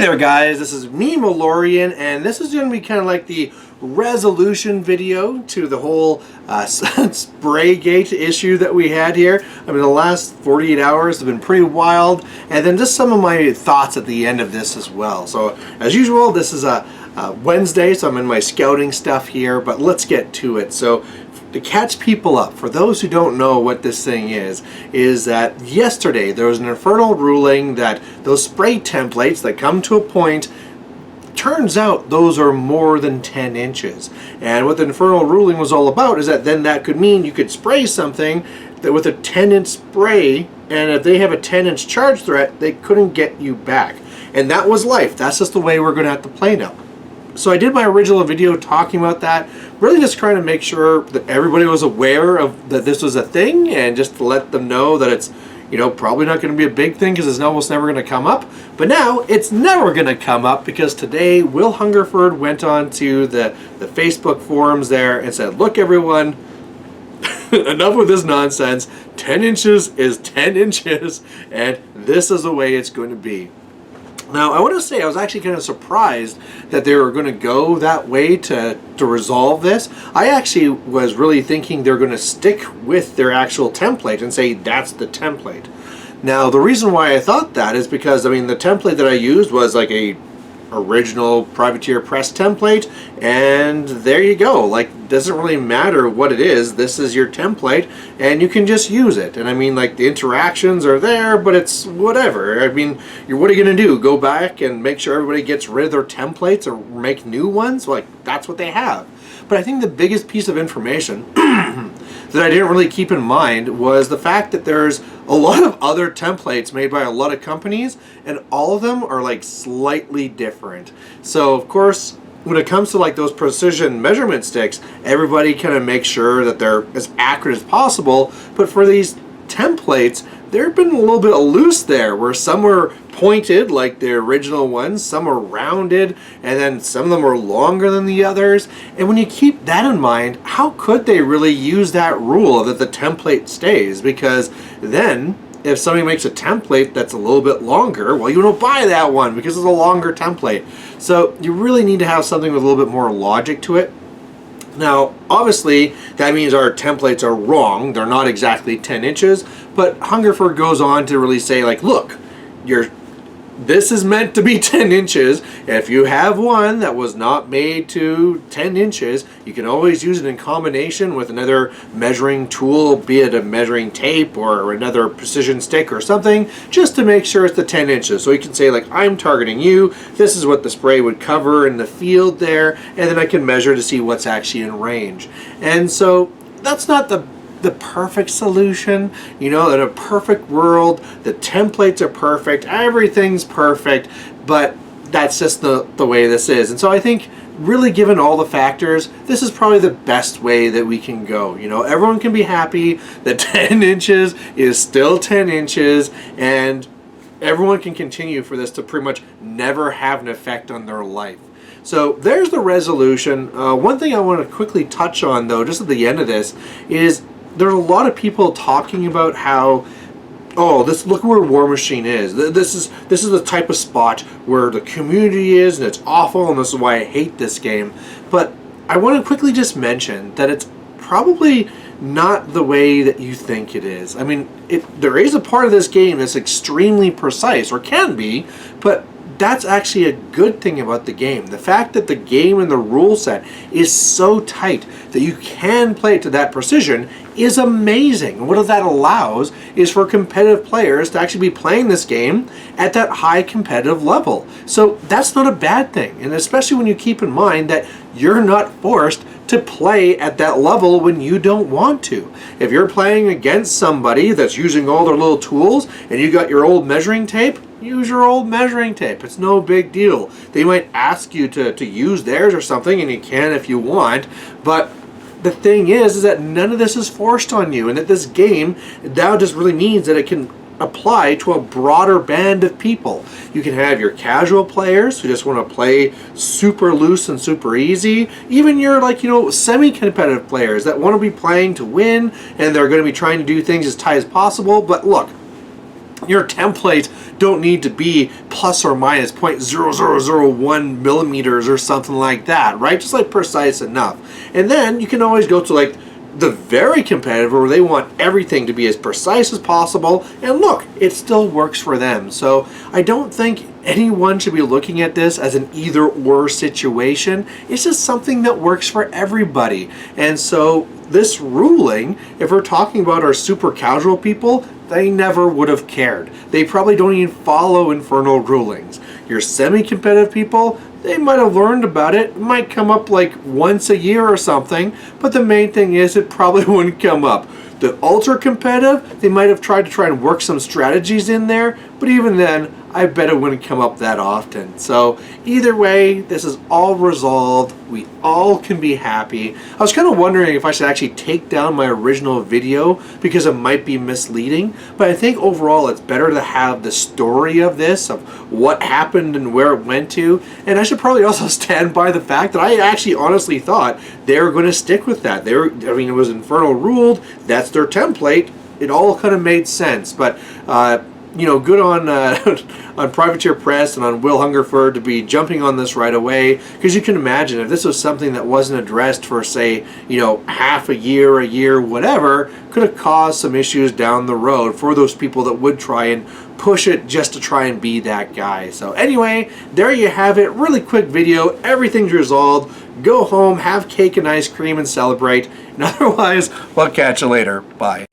there guys, this is me, Malorian, and this is going to be kind of like the resolution video to the whole Spraygate issue that we had here. I mean, the last 48 hours have been pretty wild, and then just some of my thoughts at the end of this as well. So, as usual, this is a Wednesday, so I'm in my scouting stuff here, but let's get to it. So, to catch people up, for those who don't know what this thing is that yesterday there was an infernal ruling that those spray templates that come to a point, turns out those are more than 10 inches. And what the infernal ruling was all about is that then that could mean you could spray something that with a 10-inch spray, and if they have a 10-inch charge threat, they couldn't get you back. And that was life. That's just the way we're going to have to play now. So I did my original video talking about that, really just trying to make sure that everybody was aware of that this was a thing, and just to let them know that it's, you know, probably not going to be a big thing because it's almost never going to come up. But now it's never going to come up because today Will Hungerford went on to the Facebook forums there and said, look everyone, enough with this nonsense. 10 inches is 10 inches, and this is the way it's going to be. Now, I want to say I was actually kind of surprised that they were going to go that way to resolve this. I actually was really thinking they're going to stick with their actual template and say that's the template. Now, the reason why I thought that is because, I mean, the template that I used was like a original Privateer Press template, and there you go. Like, doesn't really matter what it is, this is your template and you can just use it. And I mean, like, the interactions are there, but it's whatever. I mean, what are you gonna do, go back and make sure everybody gets rid of their templates or make new ones? Like, that's what they have. But I think the biggest piece of information that I didn't really keep in mind was the fact that there's a lot of other templates made by a lot of companies, and all of them are like slightly different. So of course, when it comes to like those precision measurement sticks, everybody kind of makes sure that they're as accurate as possible. But for these templates, they've been a little bit loose there, where some were pointed like the original ones, some are rounded, and then some of them are longer than the others. And when you keep that in mind, how could they really use that rule that the template stays? Because then if somebody makes a template that's a little bit longer, well, you don't buy that one because it's a longer template. So you really need to have something with a little bit more logic to it. Now, obviously, that means our templates are wrong. They're not exactly 10 inches, but Hungerford goes on to really say, like, look, this is meant to be 10 inches. If you have one that was not made to 10 inches, you can always use it in combination with another measuring tool, be it a measuring tape or another precision stick or something, just to make sure it's the 10 inches. So you can say, like, I'm targeting you, this is what the spray would cover in the field there, and then I can measure to see what's actually in range. And so that's not the perfect solution. You know, in a perfect world, the templates are perfect, everything's perfect, but that's just the way this is. And so I think, really given all the factors, this is probably the best way that we can go. You know, everyone can be happy that 10 inches is still 10 inches, and everyone can continue for this to pretty much never have an effect on their life. So there's the resolution. One thing I want to quickly touch on, though, just at the end of this, is there's a lot of people talking about how, oh, look where War Machine is. This is the type of spot where the community is, and it's awful, and this is why I hate this game. But I want to quickly just mention that it's probably not the way that you think it is. I mean, there is a part of this game that's extremely precise, or can be, but that's actually a good thing about the game. The fact that the game and the rule set is so tight that you can play it to that precision is amazing. And what that allows is for competitive players to actually be playing this game at that high competitive level. So that's not a bad thing. And especially when you keep in mind that you're not forced to play at that level when you don't want to. If you're playing against somebody that's using all their little tools and you got your old measuring tape, use your old measuring tape. It's no big deal. They might ask you to use theirs or something, and you can if you want, but the thing is that none of this is forced on you, and that this game now just really means that it can apply to a broader band of people. You can have your casual players who just want to play super loose and super easy. Even your, like, you know, semi-competitive players that want to be playing to win, and they're going to be trying to do things as tight as possible. But look, Your templates don't need to be plus or minus 0.0001 millimeters or something like that, right? Just like precise enough. And then you can always go to like the very competitive where they want everything to be as precise as possible, and look, it still works for them. So I don't think anyone should be looking at this as an either or situation. It's just something that works for everybody. And so this ruling, if we're talking about our super casual people, they never would have cared. They probably don't even follow infernal rulings. Your semi-competitive people, they might have learned about it. It might come up like once a year or something, but the main thing is it probably wouldn't come up. The ultra competitive, they might have tried to try and work some strategies in there, but even then, I bet it wouldn't come up that often. So either way, this is all resolved. We all can be happy. I was kind of wondering if I should actually take down my original video because it might be misleading, but I think overall it's better to have the story of this, of what happened and where it went to, and I should probably also stand by the fact that I actually honestly thought they were going to stick with that. I mean, it was Infernal ruled, that's their template. It all kind of made sense, but you know, good on on Privateer Press and on Will Hungerford to be jumping on this right away, because you can imagine if this was something that wasn't addressed for, say, you know, half a year, whatever, could have caused some issues down the road for those people that would try and push it just to try and be that guy. So anyway, there you have it. Really quick video. Everything's resolved. Go home, have cake and ice cream, and celebrate. And otherwise, we'll catch you later. Bye.